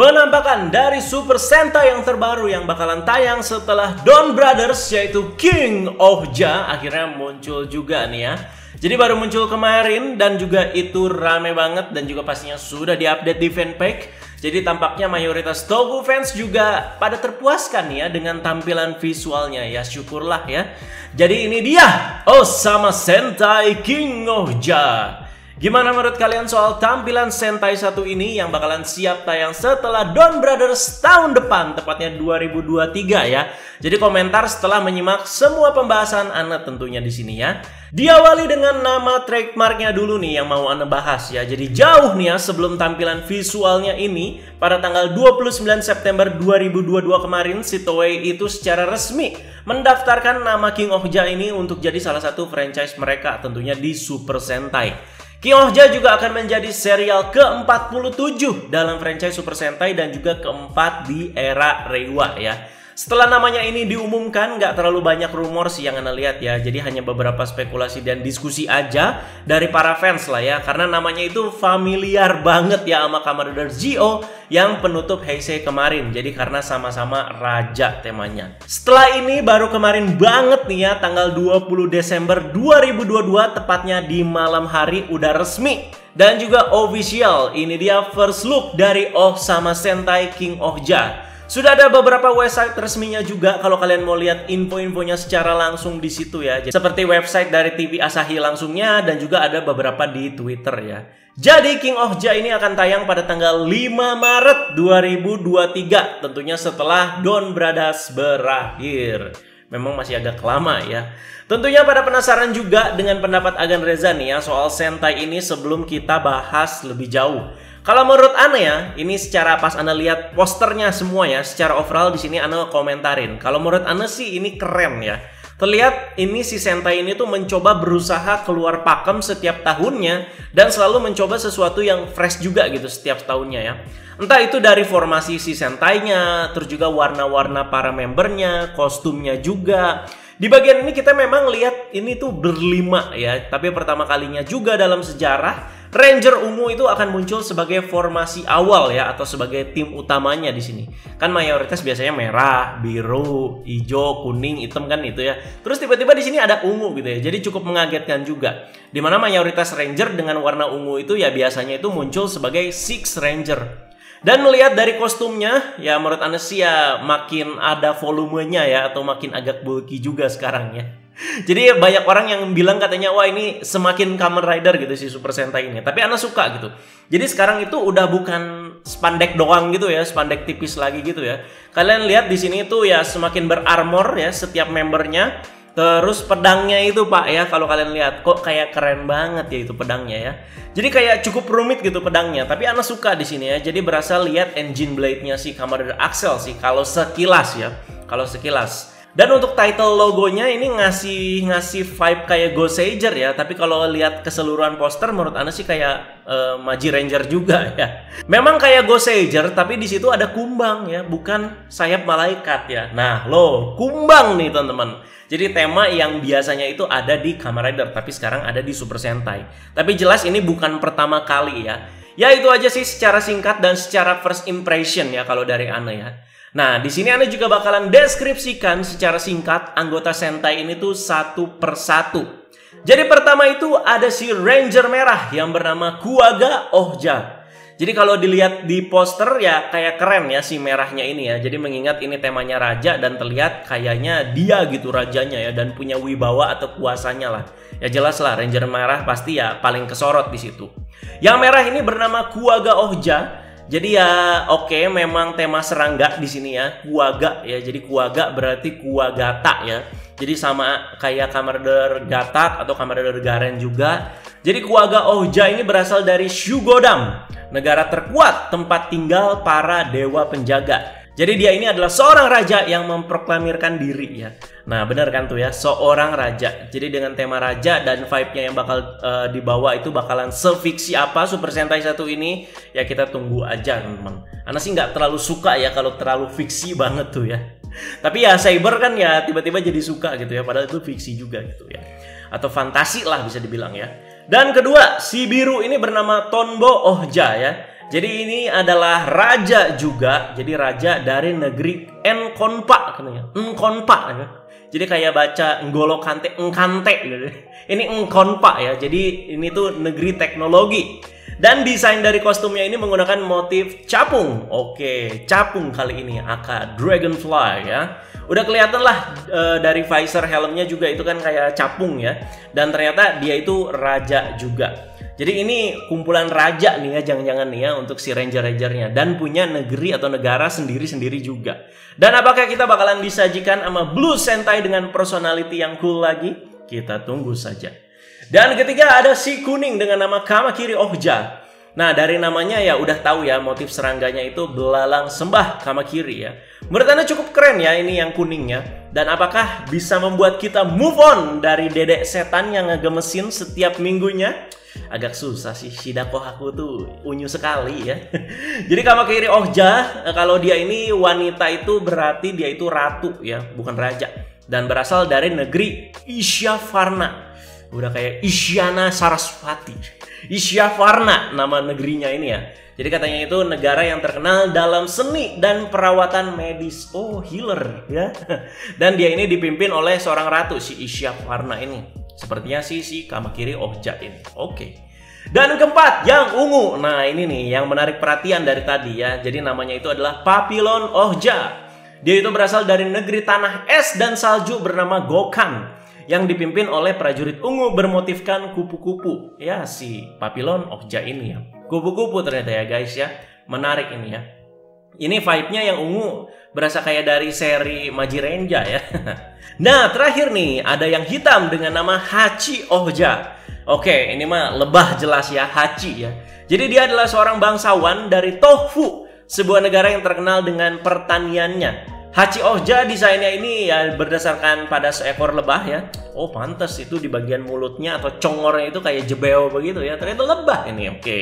Penampakan dari Super Sentai yang terbaru yang bakalan tayang setelah Don Brothers, yaitu King Ohja, akhirnya muncul juga nih ya. Jadi baru muncul kemarin dan juga itu rame banget dan juga pastinya sudah diupdate di fanpage. Jadi tampaknya mayoritas Toku fans juga pada terpuaskan ya dengan tampilan visualnya, ya syukurlah ya. Jadi ini dia Osama Sentai King Ohja. Gimana menurut kalian soal tampilan Sentai 1 ini yang bakalan siap tayang setelah Don Brothers tahun depan, tepatnya 2023 ya. Jadi komentar setelah menyimak semua pembahasan Ana tentunya di sini ya. Diawali dengan nama trademarknya dulu nih yang mau Ana bahas ya. Jadi jauh nih ya sebelum tampilan visualnya ini, pada tanggal 29 September 2022 kemarin, si Toei itu secara resmi mendaftarkan nama King Ohja ini untuk jadi salah satu franchise mereka tentunya di Super Sentai. King Ohja juga akan menjadi serial ke-47 dalam franchise Super Sentai dan juga keempat di era Reiwa ya. Setelah namanya ini diumumkan, nggak terlalu banyak rumor sih yang Anda lihat ya. Jadi hanya beberapa spekulasi dan diskusi aja dari para fans lah ya. Karena namanya itu familiar banget ya sama Kamen Rider Zi-O yang penutup Heisei kemarin. Jadi karena sama-sama raja temanya. Setelah ini baru kemarin banget nih ya, tanggal 20 Desember 2022, tepatnya di malam hari udah resmi dan juga official. Ini dia first look dari Osama Sentai King Ohja. Sudah ada beberapa website resminya juga kalau kalian mau lihat info-infonya secara langsung di situ ya. Seperti website dari TV Asahi langsungnya dan juga ada beberapa di Twitter ya. Jadi King Ohja ini akan tayang pada tanggal 5 Maret 2023, tentunya setelah Don Brothers berakhir. Memang masih agak lama ya. Tentunya pada penasaran juga dengan pendapat Agan Reza nih ya soal Sentai ini sebelum kita bahas lebih jauh. Kalau menurut Ana ya, ini secara pas Ana lihat posternya semua ya, secara overall di sini Ana komentarin. Kalau menurut Ana sih ini keren ya. Terlihat ini si Sentai ini tuh mencoba berusaha keluar pakem setiap tahunnya dan selalu mencoba sesuatu yang fresh juga gitu setiap tahunnya ya. Entah itu dari formasi si Sentainya, terus juga warna-warna para membernya, kostumnya juga. Di bagian ini kita memang lihat ini tuh berlima ya, tapi pertama kalinya juga dalam sejarah Ranger ungu itu akan muncul sebagai formasi awal ya, atau sebagai tim utamanya di sini. Kan mayoritas biasanya merah, biru, hijau, kuning, hitam kan itu ya. Terus tiba-tiba di sini ada ungu gitu ya. Jadi cukup mengagetkan juga. Dimana mayoritas Ranger dengan warna ungu itu ya biasanya itu muncul sebagai Six Ranger. Dan melihat dari kostumnya, ya menurut Ana sih ya makin ada volumenya ya, atau makin agak bulky juga sekarang ya. Jadi banyak orang yang bilang katanya, wah ini semakin Kamen Rider gitu si Super Sentai ini. Tapi Ana suka gitu. Jadi sekarang itu udah bukan spandek doang gitu ya, spandek tipis lagi gitu ya. Kalian lihat di sini tuh ya semakin berarmor ya setiap membernya. Terus pedangnya itu Pak ya, kalau kalian lihat kok kayak keren banget ya itu pedangnya ya. Jadi kayak cukup rumit gitu pedangnya, tapi Ana suka di sini ya. Jadi berasa lihat engine blade-nya si Kamen Rider Accel sih kalau sekilas ya. Kalau sekilas. Dan untuk title logonya ini ngasih vibe kayak Goseiger ya. Tapi kalau lihat keseluruhan poster menurut Ana sih kayak Maji Ranger juga ya. Memang kayak Goseiger tapi di situ ada kumbang ya, bukan sayap malaikat ya. Nah, loh, kumbang nih teman-teman. Jadi tema yang biasanya itu ada di Kamen Rider tapi sekarang ada di Super Sentai. Tapi jelas ini bukan pertama kali ya. Ya itu aja sih secara singkat dan secara first impression ya kalau dari Ana ya. Nah, di sini Ana juga bakalan deskripsikan secara singkat anggota Sentai ini tuh satu persatu. Jadi pertama itu ada si Ranger merah yang bernama Kuwaga Ohja. Jadi kalau dilihat di poster ya kayak keren ya si merahnya ini ya. Jadi mengingat ini temanya raja dan terlihat kayaknya dia gitu rajanya ya dan punya wibawa atau kuasanya lah. Ya jelas lah Ranger merah pasti ya paling kesorot di situ. Yang merah ini bernama Kuwaga Ohja. Jadi ya oke, memang tema serangga di sini ya, Kuwaga ya. Jadi Kuwaga berarti Kuwagata ya. Jadi sama kayak Kamen Rider Gatak atau Kamen Rider Garen juga. Jadi Kuwaga Ohja ini berasal dari Shugodam, negara terkuat tempat tinggal para dewa penjaga. Jadi dia ini adalah seorang raja yang memproklamirkan diri ya. Nah benar kan tuh ya, seorang raja. Jadi dengan tema raja dan vibe-nya yang bakal dibawa itu bakalan seviksi apa Super Sentai 1 ini, ya kita tunggu aja teman-teman. Ana sih nggak terlalu suka ya kalau terlalu fiksi banget tuh ya. Tapi ya Cyber kan ya tiba-tiba jadi suka gitu ya, padahal itu fiksi juga gitu ya. Atau fantasi lah bisa dibilang ya. Dan kedua, si biru ini bernama Tonbo Ohja ya. Jadi ini adalah raja juga. Jadi raja dari negeri Nkonpa katanya. Nkonpa. Jadi kayak baca N'Golo Kante, Nkante gitu. Ini Nkonpa ya. Jadi ini tuh negeri teknologi. Dan desain dari kostumnya ini menggunakan motif capung. Oke, capung kali ini aka dragonfly ya. Udah kelihatan lah dari visor helmnya juga itu kan kayak capung ya. Dan ternyata dia itu raja juga. Jadi ini kumpulan raja nih ya, jangan-jangan nih ya untuk si ranger-rangernya. Dan punya negeri atau negara sendiri-sendiri juga. Dan apakah kita bakalan disajikan sama Blue Sentai dengan personality yang cool lagi? Kita tunggu saja. Dan ketiga ada si kuning dengan nama Kamakiri Ohja. Nah dari namanya ya udah tahu ya motif serangganya itu belalang sembah Kamakiri ya. Menurut Anda cukup keren ya ini yang kuningnya. Dan apakah bisa membuat kita move on dari dedek setan yang ngegemesin setiap minggunya? Agak susah sih, Shidako Haku tuh unyu sekali ya. Jadi Kamakiri Ohja, kalau dia ini wanita itu berarti dia itu ratu ya, bukan raja. Dan berasal dari negeri Isyavarna. Udah kayak Isyana Saraswati. Isyavarna nama negerinya ini ya. Jadi katanya itu negara yang terkenal dalam seni dan perawatan medis. Oh, healer ya. Dan dia ini dipimpin oleh seorang ratu si Isyavarna ini. Sepertinya si Kamakiri Ohja ini. Oke. Dan keempat yang ungu. Nah, ini nih yang menarik perhatian dari tadi ya. Jadi namanya itu adalah Papillon Ohja. Dia itu berasal dari negeri tanah es dan salju bernama Gokan. Yang dipimpin oleh prajurit ungu bermotifkan kupu-kupu. Ya, si Papillon Ohja ini ya. Kupu-kupu ternyata ya guys ya. Menarik ini ya. Ini vibe-nya yang ungu berasa kayak dari seri Majirenja ya. Nah terakhir nih ada yang hitam dengan nama Hachi Ohja. Oke ini mah lebah jelas ya, Hachi ya. Jadi dia adalah seorang bangsawan dari Tofu, sebuah negara yang terkenal dengan pertaniannya. Hachi Ohja desainnya ini ya berdasarkan pada seekor lebah ya. Oh pantas itu di bagian mulutnya atau congornya itu kayak jebeo begitu ya. Ternyata lebah ini, oke.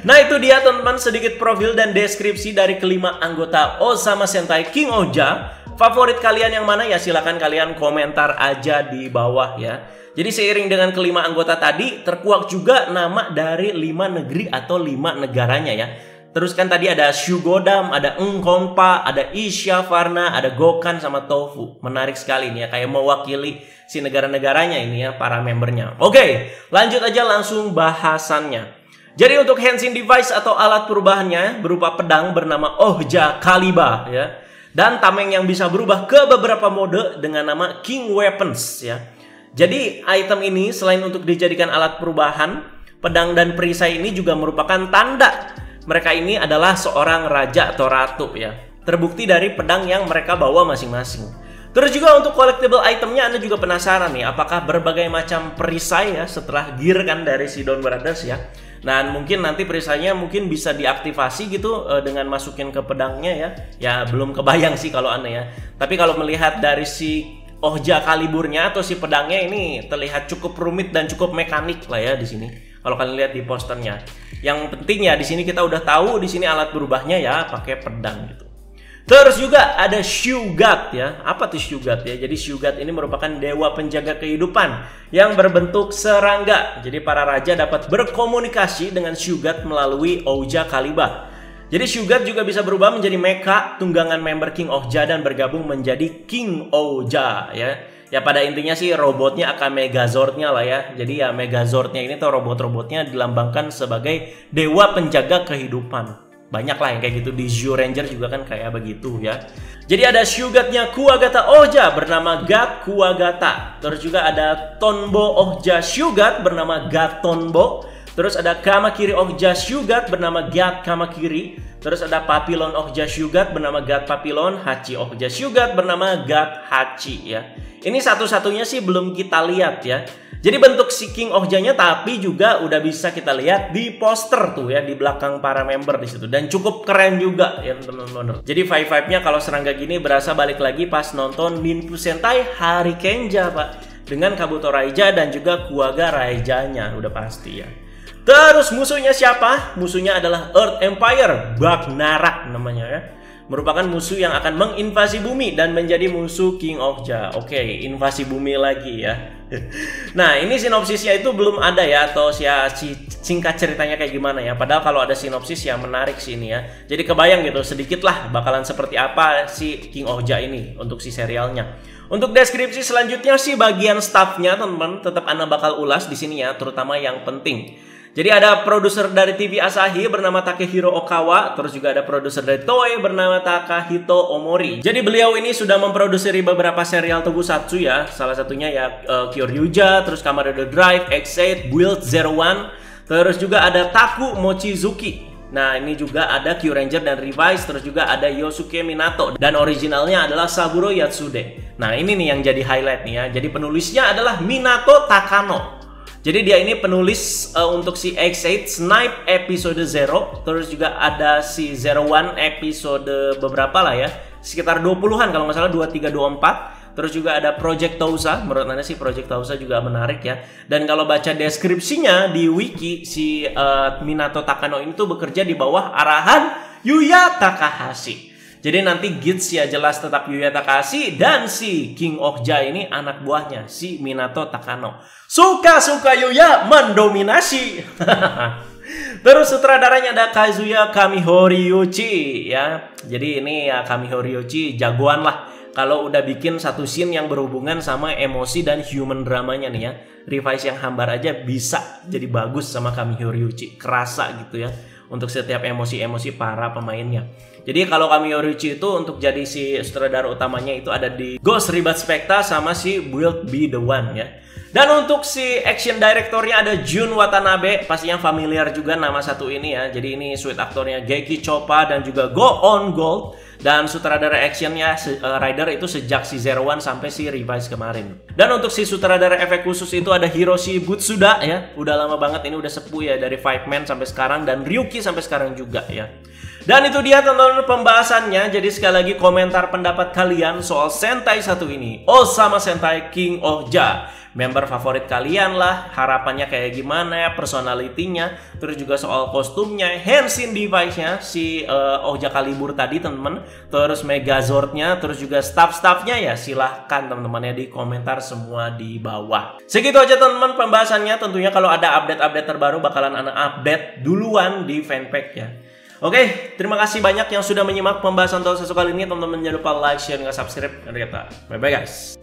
Nah itu dia teman-teman sedikit profil dan deskripsi dari kelima anggota Osama Sentai King Ohja. Favorit kalian yang mana ya silahkan kalian komentar aja di bawah ya. Jadi seiring dengan kelima anggota tadi terkuak juga nama dari 5 negeri atau 5 negaranya ya. Terus kan tadi ada Shugodam, ada Nkonpa, ada Isyavarna, ada Gokan sama Tofu. Menarik sekali nih ya, kayak mewakili si negara-negaranya ini ya, para membernya. Oke, lanjut aja langsung bahasannya. Jadi untuk Henshin device atau alat perubahannya berupa pedang bernama Ohja Kaliba ya. Dan tameng yang bisa berubah ke beberapa mode dengan nama King Weapons ya. Jadi item ini selain untuk dijadikan alat perubahan, pedang dan perisai ini juga merupakan tanda mereka ini adalah seorang raja atau ratu ya. Terbukti dari pedang yang mereka bawa masing-masing. Terus juga untuk collectible itemnya Anda juga penasaran nih, apakah berbagai macam perisai ya setelah gear kan dari si Don Brothers ya. Nah mungkin nanti perisainya mungkin bisa diaktifasi gitu dengan masukin ke pedangnya ya. Ya belum kebayang sih kalau aneh ya. Tapi kalau melihat dari si Ohja Kaliburnya atau si pedangnya ini terlihat cukup rumit dan cukup mekanik lah ya di sini. Kalau kalian lihat di posternya. Yang penting ya di sini kita udah tahu di sini alat berubahnya ya pakai pedang gitu. Terus juga ada Shugat ya. Apa tuh Shugat ya? Jadi Shugat ini merupakan dewa penjaga kehidupan yang berbentuk serangga. Jadi para raja dapat berkomunikasi dengan Shugat melalui Ohja Kaliba. Jadi Shugat juga bisa berubah menjadi mecha tunggangan member King Ohja dan bergabung menjadi King Ohja ya. Ya pada intinya sih robotnya akan Megazordnya lah ya. Jadi ya Megazordnya ini tuh robot-robotnya dilambangkan sebagai dewa penjaga kehidupan. Banyak lah yang kayak gitu di Zyuranger juga kan kayak begitu ya. Jadi ada Shugatnya Kuwagata Ohja bernama God Kuwagata. Terus juga ada Tonbo Ohja Shugat bernama God Tonbo. Terus ada Kamakiri Ohja Shugat bernama God Kamakiri. Terus ada Papillon Ohja Shugat bernama God Papillon. Hachi Ohja Shugat bernama God Hachi ya. Ini satu-satunya sih belum kita lihat ya. Jadi bentuk si King Ohjanya tapi juga udah bisa kita lihat di poster tuh ya di belakang para member di situ dan cukup keren juga ya teman-teman. Jadi vibe-nya kalau serangga gini berasa balik lagi pas nonton Ninpu Sentai Hari Kenja Pak dengan Kabuto Raija dan juga Kuwaga Raijanya udah pasti ya. Terus musuhnya siapa? Musuhnya adalah Earth Empire, Bagnarak namanya ya. merupakan musuh yang akan menginvasi bumi dan menjadi musuh King Ohja. Oke, invasi bumi lagi ya. Nah, ini sinopsisnya itu belum ada ya, atau singkat ceritanya kayak gimana ya. Padahal kalau ada sinopsis yang menarik sih ini ya. Jadi kebayang gitu sedikit lah bakalan seperti apa si King Ohja ini untuk si serialnya. Untuk deskripsi selanjutnya sih bagian staffnya teman-teman tetap Ana bakal ulas di sini ya, terutama yang penting. Jadi ada produser dari TV Asahi bernama Takehiro Okawa, terus juga ada produser dari Toei bernama Takahito Omori. Jadi beliau ini sudah memproduksi beberapa serial tokusatsu ya, salah satunya ya Kyoryuja, terus Kamen Rider Drive, X8, Build 01, terus juga ada Taku Mochizuki. Nah, ini juga ada Kyuranger dan Revise, terus juga ada Yosuke Minato, dan originalnya adalah Saburo Yatsude. Nah, ini nih yang jadi highlight nih ya. Jadi penulisnya adalah Minato Takano. Jadi dia ini penulis untuk si X8 Snipe episode 0, terus juga ada si 01 episode beberapa lah ya, sekitar 20-an kalau nggak salah, 23, 24. Terus juga ada Project Touza, menurut Anda sih Project Touza juga menarik ya. Dan kalau baca deskripsinya di wiki, si Minato Takano ini tuh bekerja di bawah arahan Yuya Takahashi. Jadi nanti Gits ya jelas tetap Yuya Takahashi, dan si King Ohja ini anak buahnya si Minato Takano. Suka-suka Yuya mendominasi. Terus sutradaranya ada Kazuya Kamihoriuchi ya. Jadi ini ya Kamihoriuchi jagoan lah kalau udah bikin satu scene yang berhubungan sama emosi dan human dramanya nih ya. Revise yang hambar aja bisa jadi bagus sama Kamihoriuchi, kerasa gitu ya untuk setiap emosi-emosi para pemainnya. Jadi kalau Kamihoriuchi itu untuk jadi si sutradara utamanya itu ada di Ghost Rebat Specta sama si Will Be The One ya. Dan untuk si action directornya ada Jun Watanabe, pastinya familiar juga nama satu ini ya. Jadi ini suite aktornya Geki Choppa dan juga Go On Gold. Dan sutradara actionnya Rider itu sejak si 01 sampai si Revise kemarin. Dan untuk si sutradara efek khusus itu ada Hiroshi Butsuda ya. Udah lama banget ini, udah sepuh ya, dari Five Man sampai sekarang, dan Ryuki sampai sekarang juga ya. Dan itu dia teman-teman pembahasannya. Jadi sekali lagi komentar pendapat kalian soal Sentai satu ini, Osama Sentai King Ohja. Member favorit kalian lah, harapannya kayak gimana ya, personalitinya, terus juga soal kostumnya, Henshin device-nya, si Ohja Kalibur tadi teman-teman, terus Megazord-nya, terus juga staff-staffnya ya, silahkan teman-teman ya di komentar semua di bawah. Segitu aja teman-teman pembahasannya. Tentunya kalau ada update-update terbaru bakalan Ana update duluan di fanpage ya. Oke, terima kasih banyak yang sudah menyimak pembahasan Tokusatsu kali ini. Teman-teman jangan lupa like, share, dan subscribe. Dan kita bye-bye guys.